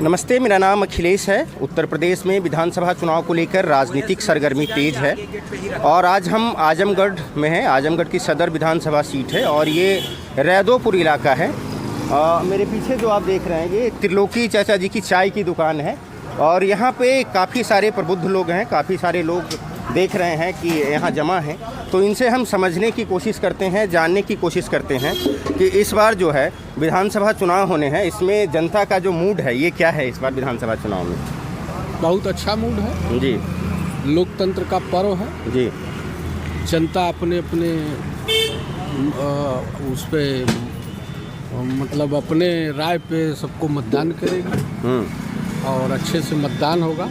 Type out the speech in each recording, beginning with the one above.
नमस्ते, मेरा नाम अखिलेश है। उत्तर प्रदेश में विधानसभा चुनाव को लेकर राजनीतिक सरगर्मी तेज है और आज हम आजमगढ़ में हैं। आजमगढ़ की सदर विधानसभा सीट है और ये रैदोपुर इलाका है। मेरे पीछे जो आप देख रहे हैं ये त्रिलोकी चाचा जी की चाय की दुकान है और यहाँ पे काफ़ी सारे प्रबुद्ध लोग हैं, काफ़ी सारे लोग देख रहे हैं कि यहाँ जमा हैं। तो इनसे हम समझने की कोशिश करते हैं, जानने की कोशिश करते हैं कि इस बार जो है विधानसभा चुनाव होने हैं, इसमें जनता का जो मूड है ये क्या है इस बार विधानसभा चुनाव में। बहुत अच्छा मूड है जी। लोकतंत्र का पर्व है जी। जनता अपने अपने उस पे मतलब अपने राय पे सबको मतदान करेगी और अच्छे से मतदान होगा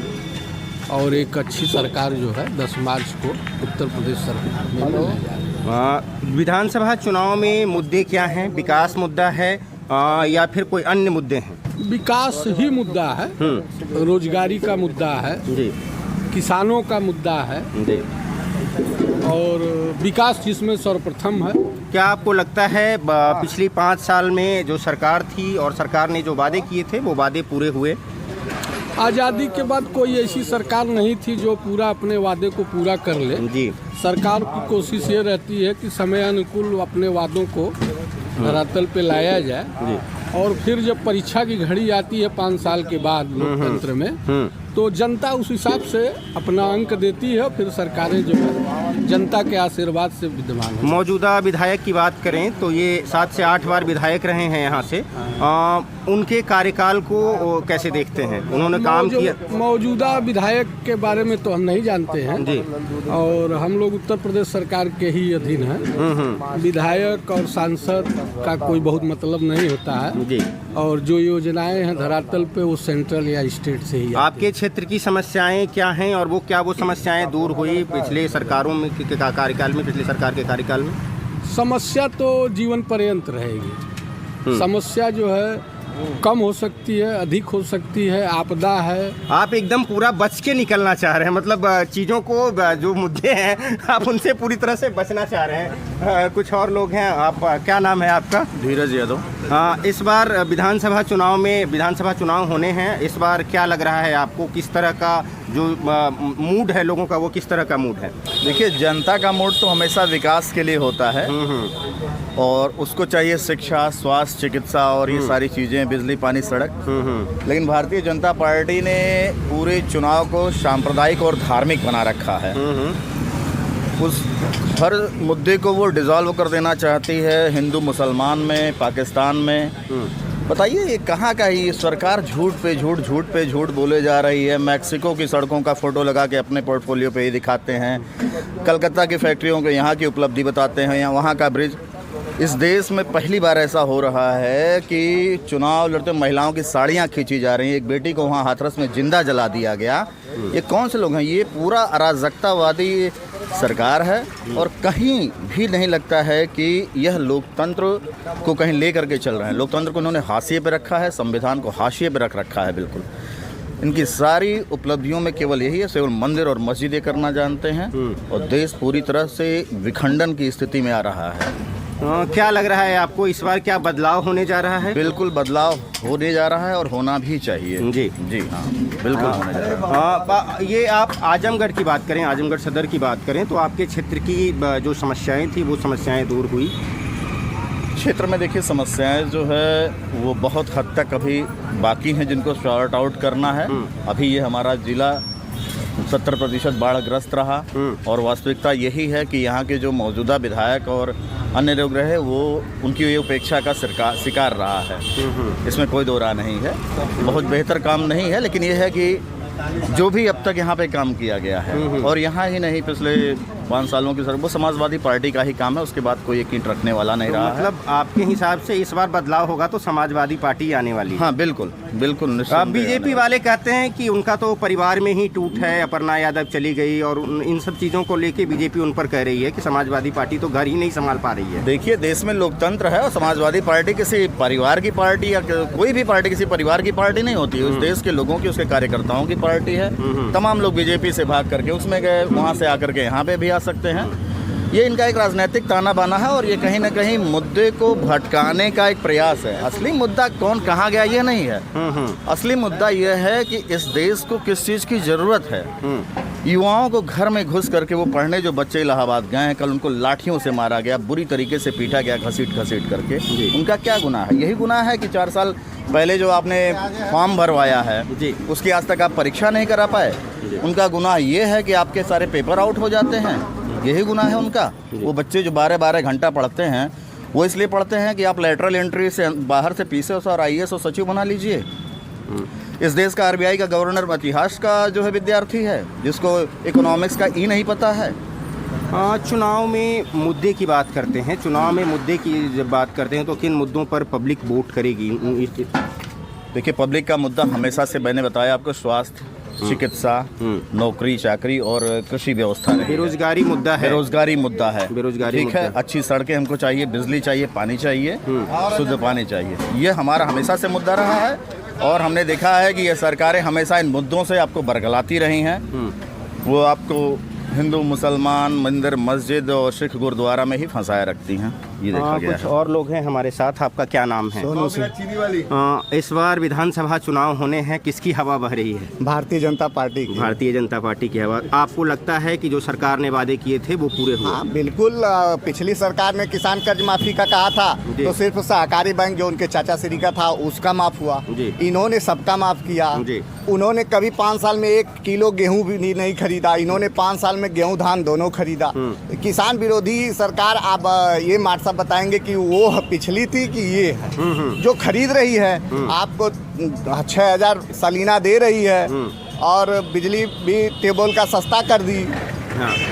और एक अच्छी सरकार जो है 10 मार्च को उत्तर प्रदेश सरकार में बनाया जाएगा। विधानसभा चुनाव में मुद्दे क्या हैं? विकास मुद्दा है या फिर कोई अन्य मुद्दे हैं? विकास ही मुद्दा है, रोजगारी का मुद्दा है जी, किसानों का मुद्दा है जी। और विकास जिसमें सर्वप्रथम है। क्या आपको लगता है पिछली 5 साल में जो सरकार थी और सरकार ने जो वादे किए थे वो वादे पूरे हुए? आज़ादी के बाद कोई ऐसी सरकार नहीं थी जो पूरा अपने वादे को पूरा कर ले। जी। सरकार की कोशिश ये रहती है कि समय अनुकूल अपने वादों को धरातल पे लाया जाए जी। और फिर जब परीक्षा की घड़ी आती है 5 साल के बाद लोकतंत्र में तो जनता उस हिसाब से अपना अंक देती है, फिर सरकारें जो है जनता के आशीर्वाद से विद्यमान है। मौजूदा विधायक की बात करें तो ये 7 से 8 बार विधायक रहे हैं यहाँ से। उनके कार्यकाल को कैसे देखते हैं? उन्होंने काम किया? मौजूदा विधायक के बारे में तो हम नहीं जानते हैं जी। और हम लोग उत्तर प्रदेश सरकार के ही अधीन हैं। विधायक और सांसद का कोई बहुत मतलब नहीं होता है जी। और जो योजनाएं हैं धरातल पे वो सेंट्रल या स्टेट से ही आपके क्षेत्र की समस्याएं क्या हैं और वो समस्याएं दूर हुई पिछले सरकारों में कार्यकाल में, पिछले सरकार के कार्यकाल में? समस्या तो जीवन पर्यंत रहेगी। समस्या जो है कम हो सकती है, अधिक हो सकती है, आपदा है। आप एकदम पूरा बच के निकलना चाह रहे हैं, मतलब चीज़ों को जो मुद्दे हैं आप उनसे पूरी तरह से बचना चाह रहे हैं। कुछ और लोग हैं। आप क्या नाम है आपका? धीरज यादव। इस बार विधानसभा चुनाव होने हैं। इस बार क्या लग रहा है आपको, किस तरह का जो मूड है लोगों का, वो किस तरह का मूड है? देखिए, जनता का मूड तो हमेशा विकास के लिए होता है और उसको चाहिए शिक्षा, स्वास्थ्य, चिकित्सा और ये सारी चीज़ें, बिजली, पानी, सड़क। लेकिन भारतीय जनता पार्टी ने पूरे चुनाव को सांप्रदायिक और धार्मिक बना रखा है। उस हर मुद्दे को वो डिसॉल्व कर देना चाहती है, हिंदू मुसलमान में, पाकिस्तान में। बताइए ये कहाँ का है? ये सरकार झूठ पे झूठ बोले जा रही है। मैक्सिको की सड़कों का फोटो लगा के अपने पोर्टफोलियो पे ही दिखाते हैं, कलकत्ता की फैक्ट्रियों के यहाँ की उपलब्धि बताते हैं, या वहाँ का ब्रिज। इस देश में पहली बार ऐसा हो रहा है कि चुनाव लड़ते महिलाओं की साड़ियाँ खींची जा रही हैं। एक बेटी को वहाँ हाथरस में जिंदा जला दिया गया। ये कौन से लोग हैं? ये पूरा अराजकतावादी सरकार है और कहीं भी नहीं लगता है कि यह लोकतंत्र को कहीं ले करके चल रहे हैं। लोकतंत्र को इन्होंने हाशिए पे रखा है, संविधान को हाशिए पे रख रखा है। बिल्कुल इनकी सारी उपलब्धियों में केवल यही है, केवल मंदिर और मस्जिदें करना जानते हैं और देश पूरी तरह से विखंडन की स्थिति में आ रहा है। क्या लग रहा है आपको इस बार, क्या बदलाव होने जा रहा है? बिल्कुल बदलाव होने जा रहा है और होना भी चाहिए। जी जी हाँ, बिल्कुल होने जा रहा है। ये आप आजमगढ़ की बात करें, आजमगढ़ सदर की बात करें तो आपके क्षेत्र की जो समस्याएं थी वो समस्याएं दूर हुई? क्षेत्र में देखिए समस्याएं जो है वो बहुत हद तक अभी बाकी हैं जिनको सॉर्ट आउट करना है। अभी ये हमारा जिला 70% बाढ़ग्रस्त रहा और वास्तविकता यही है कि यहाँ के जो मौजूदा विधायक और अन्य लोग रहे वो उनकी ये उपेक्षा का शिकार रहा है। इसमें कोई दो राय नहीं है। बहुत बेहतर काम नहीं है, लेकिन ये है कि जो भी अब तक यहाँ पे काम किया गया है और यहाँ ही नहीं पिछले 5 सालों की वो समाजवादी पार्टी का ही काम है। उसके बाद कोई यकीन रखने वाला नहीं रहा है। मतलब आपके हिसाब से इस बार बदलाव होगा तो समाजवादी पार्टी आने वाली है? हाँ बिल्कुल बिल्कुल। बीजेपी वाले कहते हैं कि उनका तो परिवार में ही टूट है, अपर्णा यादव चली गई और इन सब चीज़ों को लेके बीजेपी उन पर कह रही है कि समाजवादी पार्टी तो घर ही नहीं संभाल पा रही है। देखिए, देश में लोकतंत्र है और समाजवादी पार्टी किसी परिवार की पार्टी या कोई भी पार्टी किसी परिवार की पार्टी नहीं होती है। उस देश के लोगों की, उसके कार्यकर्ताओं की पार्टी है। तमाम लोग बीजेपी से भाग करके उसमें गए, वहाँ से आकर के यहाँ पे भी आ सकते हैं। ये इनका एक राजनीतिक ताना बाना है और ये कहीं ना कहीं मुद्दे को भटकाने का एक प्रयास है। असली मुद्दा कौन कहाँ गया ये नहीं है। असली मुद्दा ये है कि इस देश को किस चीज़ की ज़रूरत है। युवाओं को घर में घुस करके वो पढ़ने जो बच्चे इलाहाबाद गए हैं, कल उनको लाठियों से मारा गया, बुरी तरीके से पीटा गया घसीट करके। उनका क्या गुनाह है? यही गुनाह है कि 4 साल पहले जो आपने फॉर्म भरवाया है उसकी आज तक आप परीक्षा नहीं करा पाए। उनका गुनाह ये है कि आपके सारे पेपर आउट हो जाते हैं, यही गुनाह है उनका। वो बच्चे जो 12-12 घंटा पढ़ते हैं वो इसलिए पढ़ते हैं कि आप लेटरल एंट्री से बाहर से पीसीएस और आईएएस और सचिव बना लीजिए। इस देश का आरबीआई का गवर्नर इतिहास का जो है विद्यार्थी है, जिसको इकोनॉमिक्स का ई नहीं पता है। चुनाव में मुद्दे की बात करते हैं, चुनाव में मुद्दे की जब बात करते हैं तो किन मुद्दों पर पब्लिक वोट करेगी? देखिए, पब्लिक का मुद्दा हमेशा से मैंने बताया आपको स्वास्थ्य, चिकित्सा, नौकरी चाकरी और कृषि व्यवस्था है। बेरोजगारी मुद्दा है। बेरोजगारी मुद्दा है। बेरोजगारी ठीक है। अच्छी सड़कें हमको चाहिए, बिजली चाहिए, पानी चाहिए, शुद्ध पानी चाहिए। ये हमारा हमेशा से मुद्दा रहा है और हमने देखा है कि ये सरकारें हमेशा इन मुद्दों से आपको बरगलाती रही हैं। वो आपको हिंदू मुसलमान मंदिर मस्जिद और सिख गुरुद्वारा में ही फंसाए रखती हैं। ये देखा गया कुछ और लोग हैं हमारे साथ। आपका क्या नाम है? सोनू सिंह। इस बार विधानसभा चुनाव होने हैं, किसकी हवा बह रही है? भारतीय जनता पार्टी की। भारतीय जनता पार्टी की हवा। आपको लगता है कि जो सरकार ने वादे किए थे वो पूरे हुए? हाँ बिल्कुल। पिछली सरकार ने किसान कर्ज माफी का कहा था तो सिर्फ सहकारी बैंक जो उनके चाचा श्री का था उसका माफ हुआ। इन्होंने सबका माफ किया। उन्होंने कभी 5 साल में 1 किलो गेहूं भी नहीं खरीदा। इन्होंने 5 साल में गेहूं धान दोनों खरीदा। किसान विरोधी सरकार। आप ये मार्ट साहब बताएंगे कि वो पिछली थी कि ये है जो खरीद रही है। आपको 6,000 सालीना दे रही है और बिजली भी टेबल का सस्ता कर दी।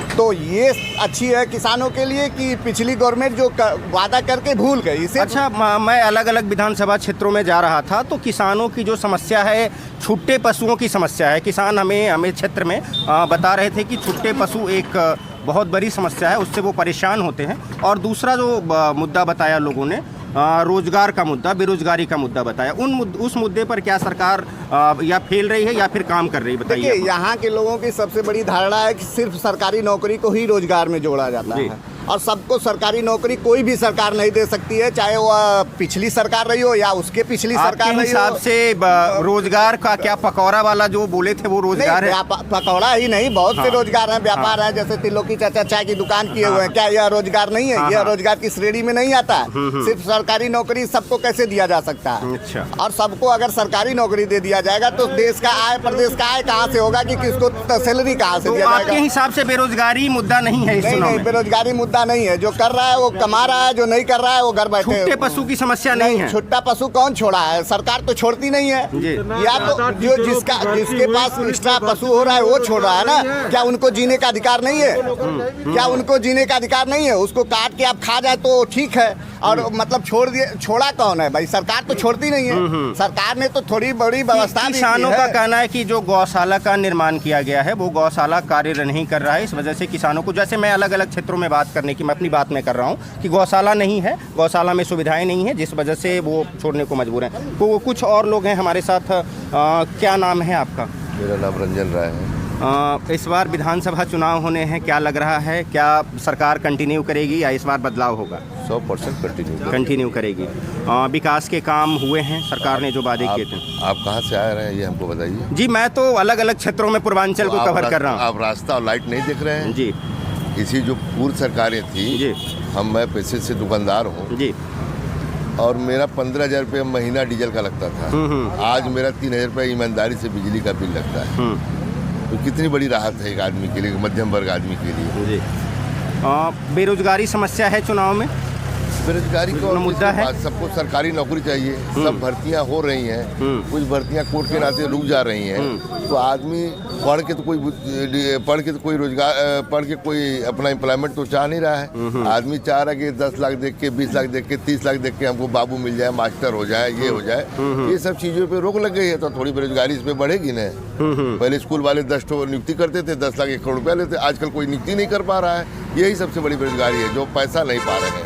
तो ये अच्छी है किसानों के लिए कि पिछली गवर्नमेंट जो वादा करके भूल गई इसे। अच्छा, मैं अलग अलग विधानसभा क्षेत्रों में जा रहा था तो किसानों की जो समस्या है, छुट्टे पशुओं की समस्या है। किसान हमें क्षेत्र में बता रहे थे कि छुट्टे पशु एक बहुत बड़ी समस्या है, उससे वो परेशान होते हैं। और दूसरा जो मुद्दा बताया लोगों ने, रोजगार का मुद्दा, बेरोजगारी का मुद्दा बताया। उस मुद्दे पर क्या सरकार या फेल रही है या फिर काम कर रही है? बताइए। देखिए, यहाँ के लोगों की सबसे बड़ी धारणा है कि सिर्फ सरकारी नौकरी को ही रोजगार में जोड़ा जाता है और सबको सरकारी नौकरी कोई भी सरकार नहीं दे सकती है, चाहे वो पिछली सरकार रही हो या उसके पिछली सरकार रही हो। हिसाब से रोजगार का क्या पकौड़ा वाला जो बोले थे वो रोजगार है? पकौड़ा ही नहीं, बहुत से रोजगार हैं, व्यापार है। जैसे त्रिलोकी चाचा चाय की दुकान किए हुए हैं, क्या यह रोजगार नहीं है? यह रोजगार की श्रेणी में नहीं आता है। सिर्फ सरकारी नौकरी सबको कैसे दिया जा सकता है? अच्छा। और सबको अगर सरकारी नौकरी दे दिया जाएगा तो देश का आय, प्रदेश का आय कहाँ से होगा कि किसको सैलरी कहाँ से दिया जाएगा? आपके हिसाब से बेरोजगारी मुद्दा नहीं है? नहीं, बेरोजगारी मुद्दा नहीं है। जो कर रहा है वो कमा रहा है, जो नहीं कर रहा है वो घर बैठे। छुट्टे पशु की समस्या नहीं है? छुट्टा पशु कौन छोड़ा है? सरकार तो छोड़ती नहीं है। या तो जो जिसके पास एक्स्ट्रा पशु हो रहा है वो छोड़ रहा है ना। क्या उनको जीने का अधिकार नहीं है? क्या उनको जीने का अधिकार नहीं है? उसको काट के आप खा जाए तो ठीक है, और मतलब छोड़ दिए। छोड़ा कौन है भाई? सरकार तो छोड़ती नहीं है। सरकार ने तो थोड़ी बड़ी व्यवस्था। किसानों का कहना है कि जो गौशाला का निर्माण किया गया है वो गौशाला कार्य नहीं कर रहा है, इस वजह से किसानों को, जैसे मैं अलग अलग क्षेत्रों में बात करने की, मैं अपनी बात में कर रहा हूँ कि गौशाला नहीं है, गौशाला में सुविधाएं नहीं है, जिस वजह से वो छोड़ने को मजबूर हैं। तो कुछ और लोग हैं हमारे साथ। क्या नाम है आपका? मेरा नाम रंजन राय है। इस बार विधानसभा चुनाव होने हैं, क्या लग रहा है? क्या सरकार कंटिन्यू करेगी या इस बार बदलाव होगा? 100% कंटिन्यू करेगी। विकास के काम हुए हैं सरकार ने जो वादे किए थे? आप कहाँ से आ रहे हैं ये हमको बताइए। जी, मैं तो अलग अलग क्षेत्रों में पूर्वांचल को कवर कर रहा हूँ। आप रास्ता और लाइट नहीं देख रहे हैं? जी। इसी जो पूर्व सरकारें थी जी, मैं पैसे से दुकानदार हूँ जी, और मेरा 15,000 रुपये महीना डीजल का लगता था। आज मेरा 3,000 रुपये ईमानदारी से बिजली का बिल लगता है। तो कितनी बड़ी राहत है एक आदमी के लिए, मध्यम वर्ग आदमी के लिए। जी। बेरोजगारी समस्या है चुनाव में? बेरोजगारी का मुद्दा है। सबको सरकारी नौकरी चाहिए। सब भर्तियां हो रही हैं, कुछ भर्तियां कोर्ट के नाते रुक जा रही हैं। तो आदमी पढ़ के कोई रोजगार, पढ़ के कोई अपना एम्प्लॉयमेंट तो चाह नहीं रहा है। आदमी चाह रहा है कि 10 लाख देख के, 20 लाख देख के, 30 लाख देख के हमको बाबू मिल जाए, मास्टर हो जाए, ये हो जाए। ये सब चीज़ों पे रोक लग गई है तो थोड़ी बेरोजगारी इस पर बढ़ेगी ना। पहले स्कूल वाले 10 नियुक्ति करते थे, 10 लाख 1 करोड़ रुपया लेते। आजकल कोई नियुक्ति नहीं कर पा रहा है। यही सबसे बड़ी बेरोजगारी है, जो पैसा नहीं पा रहे हैं।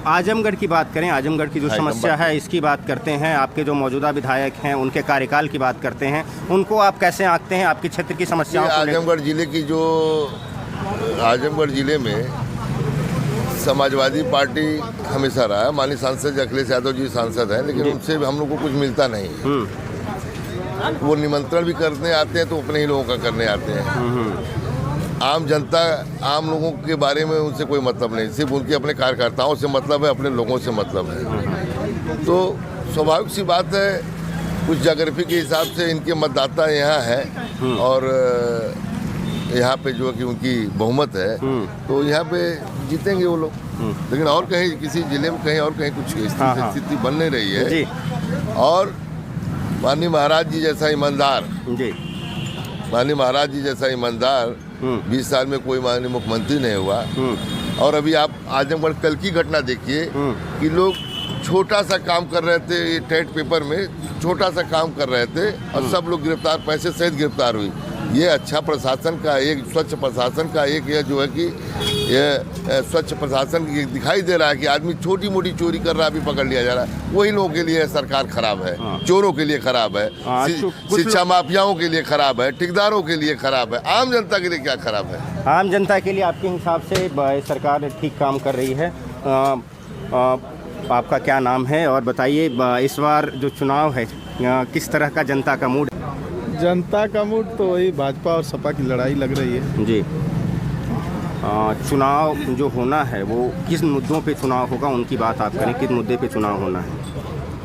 आजमगढ़ की बात करें, आजमगढ़ की जो समस्या है इसकी बात करते हैं। आपके जो मौजूदा विधायक हैं उनके कार्यकाल की बात करते हैं। उनको आप कैसे आंकते हैं, आपके क्षेत्र की समस्याओं को? आजमगढ़ जिले की जो आजमगढ़ ज़िले में समाजवादी पार्टी हमेशा रहा है। माननीय सांसद अखिलेश यादव जी सांसद हैं, लेकिन उनसे हम लोग को कुछ मिलता नहीं। वो निमंत्रण भी करने आते हैं तो अपने ही लोगों का करने आते हैं। आम जनता, आम लोगों के बारे में उनसे कोई मतलब नहीं, सिर्फ उनके अपने कार्यकर्ताओं से मतलब है, अपने लोगों से मतलब है। तो स्वाभाविक सी बात है, कुछ जोग्राफी के हिसाब से इनके मतदाता यहाँ हैं और यहाँ पे जो है कि उनकी बहुमत है, तो यहाँ पे जीतेंगे वो लोग। लेकिन और कहीं किसी जिले में कहीं और कहीं कुछ स्थिति बन नहीं रही है। और माननीय महाराज जी जैसा ईमानदार, माननीय महाराज जी जैसा ईमानदार 20 साल में कोई माननीय मुख्यमंत्री नहीं हुआ। और अभी आप आजमगढ़ कल की घटना देखिए कि लोग छोटा सा काम कर रहे थे, टेट पेपर में छोटा सा काम कर रहे थे और सब लोग गिरफ्तार, पैसे सहित गिरफ्तार हुई। ये अच्छा प्रशासन का एक, स्वच्छ प्रशासन का एक यह जो है कि ये स्वच्छ प्रशासन दिखाई दे रहा है कि आदमी छोटी मोटी चोरी कर रहा है, अभी पकड़ लिया जा रहा है। वही लोगों के लिए सरकार खराब है, चोरों के लिए खराब है, शिक्षा माफियाओं के लिए खराब है, ठेकेदारों के लिए खराब है, आम जनता के लिए क्या खराब है? आम जनता के लिए आपके हिसाब से सरकार ठीक काम कर रही है। आपका क्या नाम है और बताइए इस बार जो चुनाव है किस तरह का जनता का मूड? जनता का मूड तो वही भाजपा और सपा की लड़ाई लग रही है जी। चुनाव जो होना है वो किस मुद्दों पे चुनाव होगा, उनकी बात आप करें, किस मुद्दे पे चुनाव होना है?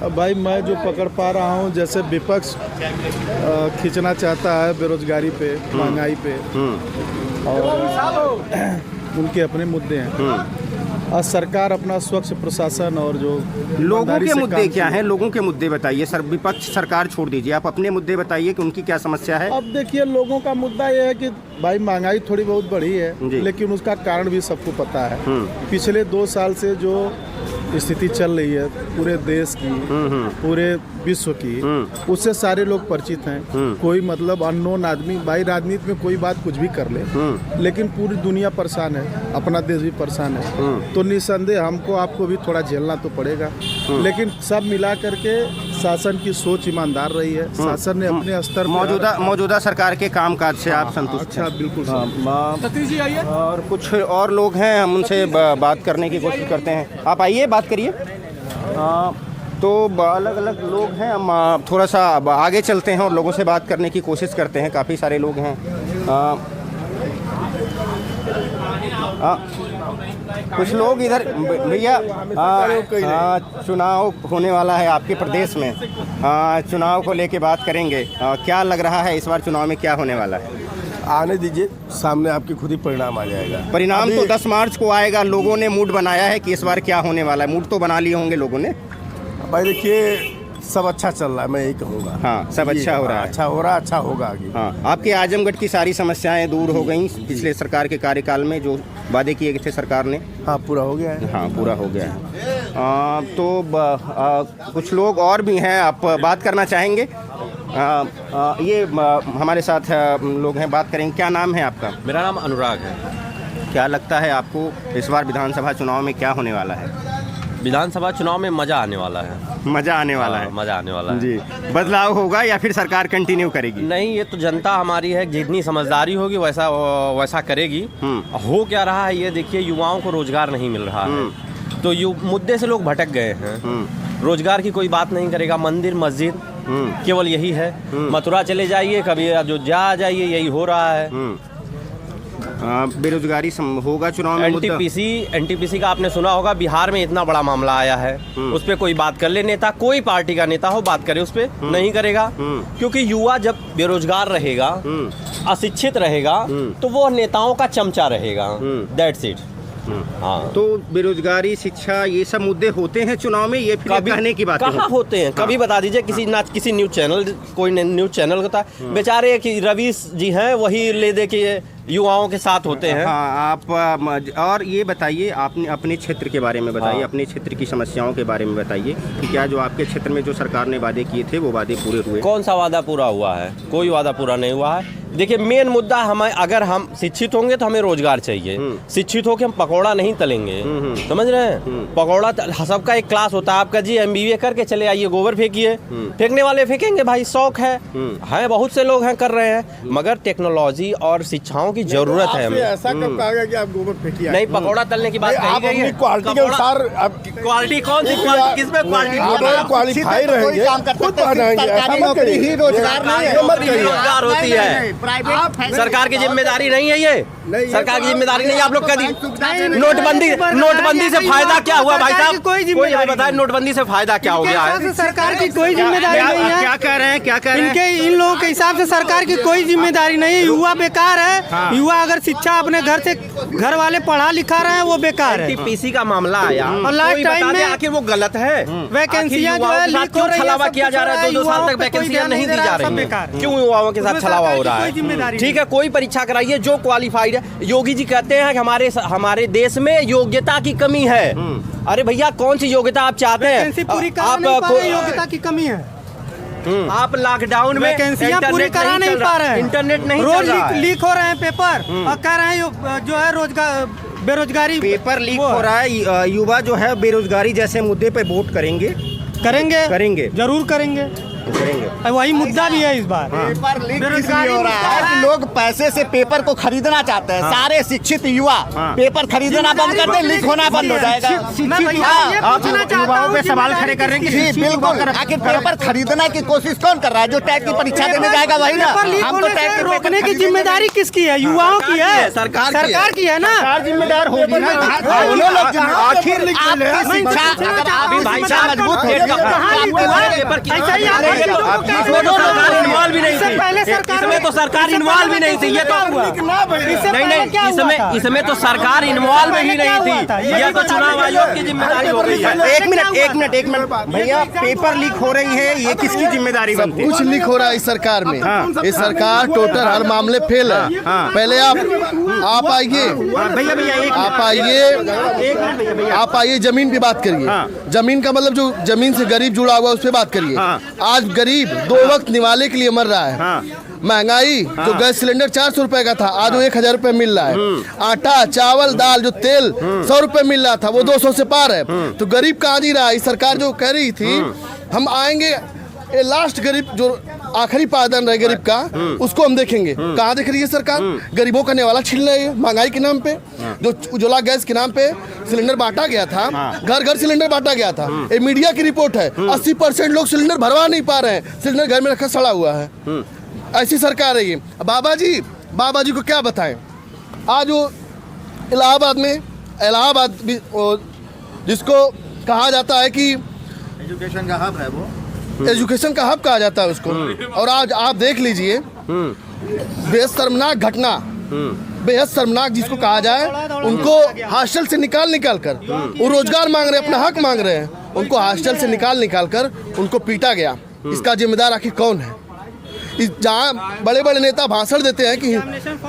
अब भाई मैं जो पकड़ पा रहा हूँ, जैसे विपक्ष खींचना चाहता है बेरोजगारी पे, महंगाई पे, और उनके अपने मुद्दे हैं। और सरकार अपना स्वच्छ प्रशासन और जो लोगों के मुद्दे क्या हैं? लोगों के मुद्दे बताइए सर। विपक्ष सरकार छोड़ दीजिए, आप अपने मुद्दे बताइए कि उनकी क्या समस्या है। अब देखिए, लोगों का मुद्दा ये है कि भाई महंगाई थोड़ी बहुत बढ़ी है, लेकिन उसका कारण भी सबको पता है। पिछले 2 साल से जो स्थिति चल रही है पूरे देश की, पूरे विश्व की, उससे सारे लोग परिचित हैं। कोई मतलब अननोन आदमी, भाई राजनीति में कोई बात कुछ भी कर ले, लेकिन पूरी दुनिया परेशान है, अपना देश भी परेशान है। तो निसंदेह हमको आपको भी थोड़ा झेलना तो पड़ेगा, लेकिन सब मिला करके शासन की सोच ईमानदार रही है। शासन ने अपने स्तर मौजूदा सरकार के कामकाज से आप संतुष्ट हैं? बिल्कुल। सतीश जी आइए। और कुछ और लोग हैं, हम उनसे बात करने की कोशिश करते हैं। आप आइए, बात करिए। तो अलग अलग लोग हैं, हम थोड़ा सा आगे चलते हैं और लोगों से बात करने की कोशिश करते हैं। काफ़ी सारे लोग हैं। कुछ लोग इधर, भैया चुनाव होने वाला है आपके प्रदेश में, चुनाव को लेके बात करेंगे। क्या लग रहा है इस बार चुनाव में क्या होने वाला है? आने दीजिए, सामने आपके खुद ही परिणाम आ जाएगा। परिणाम तो 10 मार्च को आएगा। लोगों ने मूड बनाया है कि इस बार क्या होने वाला है। मूड तो बना लिए होंगे लोगों ने। भाई देखिए, सब अच्छा चल रहा है, मैं यही कहूँगा। हाँ, सब अच्छा हो रहा है। अच्छा हो रहा है, अच्छा होगा आगे। हाँ, आपके आजमगढ़ की सारी समस्याएं दूर हो गई पिछले सरकार के कार्यकाल में, जो वादे किए गए थे सरकार ने? हाँ, पूरा हो गया है। हाँ, पूरा हो गया है। तो कुछ लोग और भी हैं, आप बात करना चाहेंगे? ये हमारे साथ लोग हैं, बात करेंगे। क्या नाम है आपका? मेरा नाम अनुराग है। क्या लगता है आपको इस बार विधानसभा चुनाव में क्या होने वाला है? विधानसभा चुनाव में मज़ा आने वाला है। मज़ा आने वाला है? मज़ा आने वाला है जी। बदलाव होगा या फिर सरकार कंटिन्यू करेगी? नहीं, ये तो जनता हमारी है, जितनी समझदारी होगी वैसा करेगी। हो क्या रहा है ये देखिए, युवाओं को रोजगार नहीं मिल रहा है, तो मुद्दे से लोग भटक गए हैं। रोजगार की कोई बात नहीं करेगा, मंदिर मस्जिद केवल यही है। मथुरा चले जाइए, कभी अयोध्या आ जाइए, यही हो रहा है। बेरोजगारी होगा चुनाव में? एनटीपीसी का आपने सुना होगा, बिहार में इतना बड़ा मामला आया है, उस पर कोई बात कर ले, नेता कोई पार्टी का नेता हो बात करे, उस पर नहीं करेगा। क्योंकि युवा जब बेरोजगार रहेगा, अशिक्षित रहेगा, तो वो नेताओं का चमचा रहेगा। That's it. हाँ, तो बेरोजगारी, शिक्षा, ये सब मुद्दे होते हैं चुनाव में? ये फिर कहने की बात कहाँ होते हैं? कभी बता दीजिए किसी न्यूज चैनल, कोई न्यूज चैनल होता है, बेचारे कि रवीश जी हैं वही ले दे के युवाओं के साथ होते हैं। हाँ, आप और ये बताइए, आपने अपने क्षेत्र के बारे में बताइए। अपने क्षेत्र की समस्याओं के बारे में बताइए कि क्या जो आपके क्षेत्र में जो सरकार ने वादे किए थे वो वादे पूरे हुए? कौन सा वादा पूरा हुआ है? कोई वादा पूरा नहीं हुआ है। देखिए मेन मुद्दा हमें, अगर हम शिक्षित होंगे तो हमें रोजगार चाहिए। शिक्षित होकर हम पकौड़ा नहीं तलेंगे, समझ रहे हैं? पकौड़ा सबका एक क्लास होता है। आपका जी MBA करके चले आइए, गोबर फेंकिए, फेंकने वाले फेंकेंगे भाई, शौक है बहुत से लोग हैं कर रहे हैं, मगर टेक्नोलॉजी और शिक्षाओं की जरूरत है हमें। ऐसा कब कहा गया कि आप गोबर फेंकिए? नहीं, पकौड़ा तलने की बात कही गई है। क्वालिटी के अनुसार क्वालिटी कौन सी क्वालिटी, किसमें क्वालिटी? क्वालिफाई रहेंगे, खुद बनाएंगे, ऐसा मत करिए। रोजगार नहीं है, रोजगार होती है, सरकार की जिम्मेदारी नहीं है ये, सरकार की जिम्मेदारी नहीं है। आप लोग कह दी नोटबंदी से फायदा क्या हुआ भाई साहब? कोई हमें बताए नोटबंदी से फायदा क्या हो गया है? सरकार की कोई जिम्मेदारी नहीं है। क्या कह रहे हैं, क्या कह रहे हैं? इनके इन लोगों के हिसाब से सरकार की कोई जिम्मेदारी नहीं है। युवा बेकार है। युवा अगर शिक्षा अपने घर से, घर वाले पढ़ा लिखा रहे हैं, वो बेकार है। पीसी का मामला आया और लास्ट टाइम में आखिर वो गलत है। वैकेंसियां जो है लीक हो रही है, छलावा किया जा रहा है, 2 साल तक वैकेंसियां नहीं दी जा रही है, क्यों युवाओं के साथ छलावा हो रहा है? ठीक है, कोई परीक्षा कराइए जो क्वालिफाइड है। योगी जी कहते हैं कि हमारे देश में योग्यता की कमी है। अरे भैया, कौन सी योग्यता आप चाहते हैं? आप योग्यता की कमी है। आप लॉकडाउन में वैकेंसियां पूरी करा नहीं पा रहे हैं, इंटरनेट नहीं रोज लीक हो रहे हैं पेपर, और कह रहे हैं जो है रोजगार, बेरोजगारी, पेपर लीक हो रहा है। युवा जो है बेरोजगारी जैसे मुद्दे पे वोट करेंगे, जरूर करेंगे। वही मुद्दा भी है इस बार। पेपर लीक इसलिए हो रहा है कि लोग पैसे से पेपर को खरीदना चाहते हैं। सारे शिक्षित युवा पेपर खरीदना बंद कर दे, लीक होना बंद हो जाएगा। युवाओं पे सवाल खड़े कर रहे हैं कि जी बिल्कुल, आखिर पेपर खरीदने की कोशिश कौन कर रहा है? जो टैग की परीक्षा देने जाएगा वही ना। हम तो टैग रोकने की जिम्मेदारी किसकी है? युवाओं की है, सरकार की है ना। सरकार जिम्मेदार होगी ना। आखिर शिक्षा अगर आप शिक्षा मजबूत इसमें तो सरकार इन्वॉल्व भी नहीं थी। ये तो नहीं, इसमें तो सरकार इन्वॉल्व ही नहीं थी। ये तो चुनाव आयोग की जिम्मेदारी हो गई है। एक मिनट भैया, पेपर लीक हो रही है, ये किसकी जिम्मेदारी बनती है? कुछ लीक हो रहा है इस सरकार में। ये सरकार टोटल हर मामले फेल है। पहले आप आइए जमीन की बात करिए। जमीन का मतलब जो जमीन से गरीब जुड़ा हुआ उस पर बात करिए। आज गरीब 2 वक्त निवाले के लिए मर रहा है। महंगाई, जो गैस सिलेंडर 400 रुपए का था, आज वो 1000 रुपए मिल रहा है। आटा, चावल, दाल, जो तेल 100 रुपए मिल रहा था, वो 200 से पार है। तो गरीब कहाँ जी रहा है? सरकार जो कह रही थी हम आएंगे, ये लास्ट गरीब जो आखिरी पायदान रहे गरीब का, उसको हम देखेंगे। कहाँ देख रही है सरकार? गरीबों का नेवाला छीन रही है महंगाई के नाम पे। जो उज्ज्वला गैस के नाम पे सिलेंडर बांटा गया था, घर घर सिलेंडर बांटा गया था। ये मीडिया की रिपोर्ट है। 80% लोग सिलेंडर भरवा नहीं पा रहे हैं, सिलेंडर घर में रखा सड़ा हुआ है। ऐसी सरकार है ये। बाबा जी को क्या बताएं? आज वो इलाहाबाद जिसको कहा जाता है कि एजुकेशन का हब है, वो एजुकेशन का हब कहा जाता है उसको। और आज आप देख लीजिए, बेहद शर्मनाक घटना, बेहद शर्मनाक जिसको कहा जाए, उनको हॉस्टल से निकाल कर वो रोजगार मांग रहे हैं, अपना हक मांग रहे हैं, उनको हॉस्टल से निकाल कर उनको पीटा गया। इसका जिम्मेदार आखिर कौन है? जहाँ बड़े बड़े नेता भाषण देते हैं कि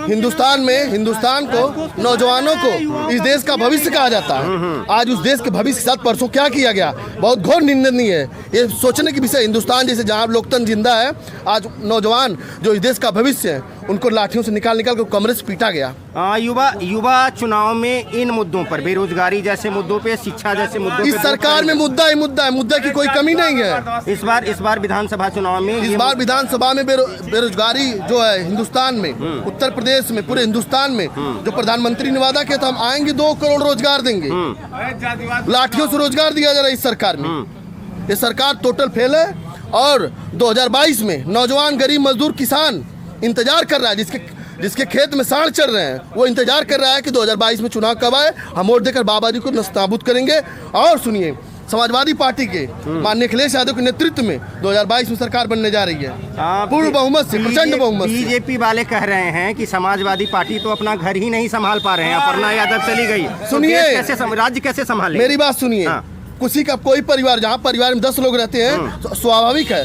हिंदुस्तान को, नौजवानों को इस देश का भविष्य कहा जाता है, आज उस देश के भविष्य के साथ परसों क्या किया गया, बहुत घोर निंदनीय है। ये सोचने की विषय। हिंदुस्तान जैसे जहाँ लोकतंत्र जिंदा है, आज नौजवान जो इस देश का भविष्य है, उनको लाठियों से निकाल कर कमरे से पीटा गया। युवा चुनाव में इन मुद्दों पर, बेरोजगारी जैसे मुद्दों पे, शिक्षा जैसे मुद्दों इस सरकार में मुद्दा है, मुद्दा की कोई कमी नहीं है। इस बार विधानसभा चुनाव में, विधानसभा में बेरोजगारी जो है हिंदुस्तान में, उत्तर प्रदेश में, पूरे हिंदुस्तान में, जो प्रधानमंत्री ने वादा किया था, हम आएंगे 2 करोड़ रोजगार देंगे, लाठियों से रोजगार दिया जा रहा है इस सरकार में। ये सरकार टोटल फेल है। और 2022 में नौजवान, गरीब, मजदूर, किसान इंतजार कर रहा है, जिसके खेत में सांड चढ़ रहे हैं, वो इंतजार कर रहा है कि 2022 में चुनाव कब आए, हम वोट देकर बाबा जी को नस्ताबूत करेंगे। और सुनिए, समाजवादी पार्टी के माननीय अखिलेश यादव के नेतृत्व में 2022 में सरकार बनने जा रही है, पूर्ण बहुमत से, प्रचंड बहुमत से। बीजेपी वाले कह रहे हैं कि समाजवादी पार्टी तो अपना घर ही नहीं संभाल पा रहे हैं, अपर्णा यादव चली गई। सुनिए, राज्य कैसे संभाले? मेरी बात सुनिए। किसी का कोई परिवार, जहाँ परिवार में 10 लोग रहते हैं तो स्वाभाविक है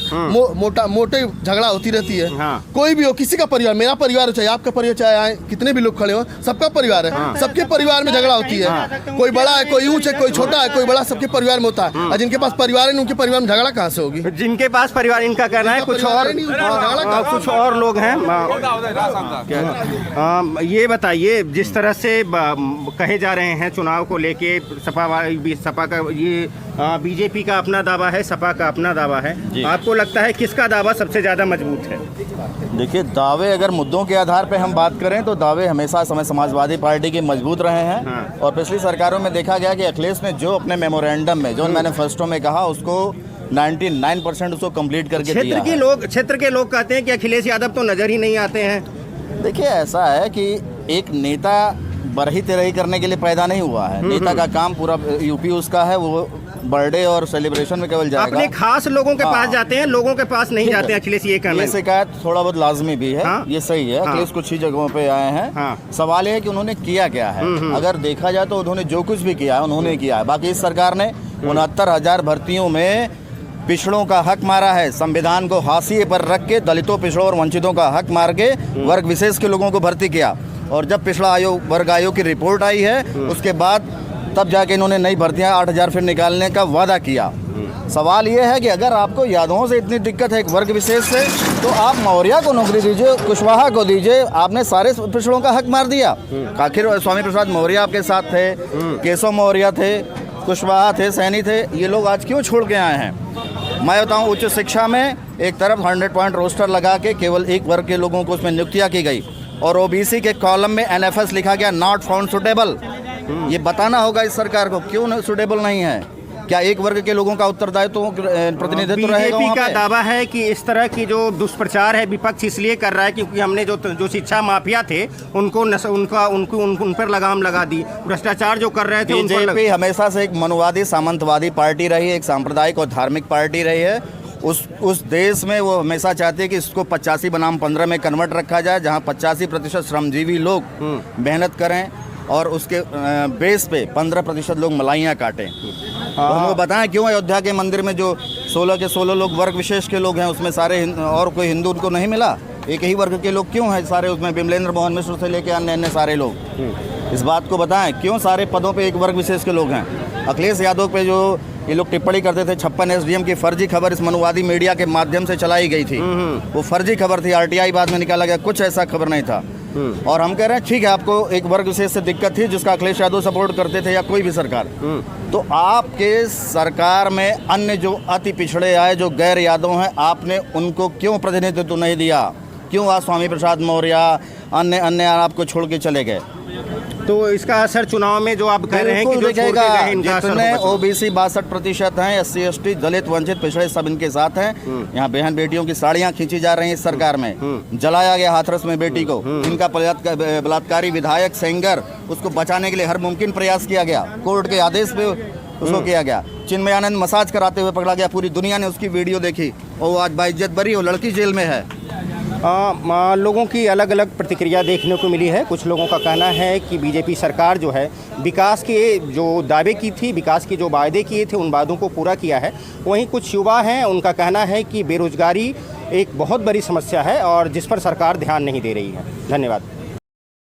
मोटे झगड़ा होती रहती है। कोई भी हो, किसी का परिवार, मेरा परिवार चाहे आपका परिवार, चाहे आए कितने भी लोग खड़े हो, सबका परिवार है, सबके परिवार में झगड़ा होती है। कोई बड़ा है, कोई ऊंच है, कोई छोटा है, कोई बड़ा, सबके परिवार में होता है। और जिनके पास परिवार है उनके परिवार में झगड़ा कहाँ से होगी? जिनके पास परिवार, इनका कहना है कुछ और लोग हैं। ये बताइए, जिस तरह से कहे जा रहे हैं चुनाव को लेके, सपा का ये बीजेपी का अपना दावा है, सपा का अपना दावा है, आपको लगता है किसका दावा सबसे ज़्यादा मजबूत है? देखिए, दावे अगर मुद्दों के आधार पे हम बात करें तो दावे हमेशा समाजवादी पार्टी के मजबूत रहे हैं। और पिछली सरकारों में देखा गया कि अखिलेश ने जो अपने मेमोरेंडम में, जो मैनिफेस्टो में कहा, उसको 99% उसको कंप्लीट करके दिया। क्षेत्र के लोग कहते हैं कि अखिलेश यादव तो नजर ही नहीं आते हैं। देखिए, ऐसा है कि एक नेता बरही तेरही करने के लिए पैदा नहीं हुआ है। नेता का काम पूरा यूपी उसका है, वो बर्थडे और सेलिब्रेशन में केवल जाएगा। अपने खास लोगों के पास जाते हैं, लोगों के पास नहीं जाते हैं अखिलेश, ये कहना है। ये शिकायत थोड़ा बहुत लाजमी भी है। ये सही है। अखिलेश कुछ ही जगहों पे आए हैं। सवाल ये है कि उन्होंने किया क्या है। अगर देखा जाए तो उन्होंने जो कुछ भी किया है उन्होंने किया है। बाकी इस सरकार ने 69,000 भर्तियों में पिछड़ों का हक मारा है। संविधान को हाशिए पर रख के दलितों, पिछड़ों और वंचितों का हक मार के वर्ग विशेष के लोगों को भर्ती किया। और जब पिछड़ा आयोग, वर्ग आयोग की रिपोर्ट आई है, उसके बाद तब जाके इन्होंने नई भर्तियां 8,000 फिर निकालने का वादा किया। सवाल ये है कि अगर आपको यादवों से इतनी दिक्कत है एक वर्ग विशेष से, तो आप मौर्य को नौकरी दीजिए, कुशवाहा को दीजिए। आपने सारे पिछड़ों का हक मार दिया। आखिर स्वामी प्रसाद मौर्य आपके साथ थे, केशव मौर्य थे, कुशवाहा थे, सैनी थे, ये लोग आज क्यों छोड़ के आए हैं? मैं बताऊं, उच्च शिक्षा में एक तरफ 100 पॉइंट रोस्टर लगा के केवल एक वर्ग के लोगों को उसमें नियुक्तियाँ की गई, और ओबीसी के कॉलम में NFS लिखा गया, नॉट फाउंड सुटेबल। ये बताना होगा इस सरकार को क्यों सुटेबल नहीं है। क्या एक वर्ग के लोगों का उत्तरदायित्व प्रतिनिधित्व रहेगा? बीजेपी का दावा है कि इस तरह की जो दुष्प्रचार है विपक्ष इसलिए कर रहा है क्योंकि हमने जो शिक्षा माफिया थे उन पर लगाम लगा दी। भ्रष्टाचार जो कर रहे थे, बीजेपी हमेशा से एक मनुवादी सामंतवादी पार्टी रही है, एक सांप्रदायिक और धार्मिक पार्टी रही है। उस देश में वो हमेशा चाहते हैं कि इसको 85 बनाम 15 में कन्वर्ट रखा जाए, जहाँ 85% श्रमजीवी लोग मेहनत करें और उसके बेस पे 15% लोग मलाइयाँ काटें। तो हमको बताएं क्यों अयोध्या के मंदिर में जो 16 के 16 लोग वर्ग विशेष के लोग हैं, उसमें सारे और कोई हिंदू उनको नहीं मिला? एक ही वर्ग के लोग क्यों हैं सारे उसमें? विमलेंद्र मोहन मिश्र से लेके अन्य सारे लोग। इस बात को बताएं क्यों सारे पदों पे एक वर्ग विशेष के लोग हैं? अखिलेश यादव पे जो ये लोग टिप्पणी करते थे, 56 SDM की फर्जी खबर इस मनुवादी मीडिया के माध्यम से चलाई गई थी, वो फर्जी खबर थी। RTI बाद में निकाला गया, कुछ ऐसा खबर नहीं था। और हम कह रहे हैं ठीक है, आपको एक वर्ग विशेष से दिक्कत थी जिसका अखिलेश यादव सपोर्ट करते थे या कोई भी सरकार, तो आपके सरकार में अन्य जो अति पिछड़े आए, जो गैर यादव हैं, आपने उनको क्यों प्रतिनिधित्व नहीं दिया? क्यों आज स्वामी प्रसाद मौर्य अन्य आपको छोड़ के चले गए? तो इसका असर चुनाव में जो आप कह रहे हैं कि जो छोड़ के गए, इनका असर जितने OBC 62% हैं, SC ST दलित वंचित पिछड़े सब इनके साथ हैं। यहाँ बहन बेटियों की साड़ियाँ खींची जा रही हैं इस सरकार में, जलाया गया हाथरस में बेटी को। इनका बलात्कारी विधायक सेंगर, उसको बचाने के लिए हर मुमकिन प्रयास किया गया, कोर्ट के आदेश पे उसको किया गया। चिन्मयानंद मसाज कराते हुए पकड़ा गया, पूरी दुनिया ने उसकी वीडियो देखी, और वो आज बाइज्जत बरी, वो लड़की जेल में है। लोगों की अलग अलग प्रतिक्रिया देखने को मिली है। कुछ लोगों का कहना है कि बीजेपी सरकार जो है विकास के जो दावे की थी, विकास के जो वायदे किए थे, उन वादों को पूरा किया है। वहीं कुछ युवा हैं, उनका कहना है कि बेरोजगारी एक बहुत बड़ी समस्या है और जिस पर सरकार ध्यान नहीं दे रही है। धन्यवाद।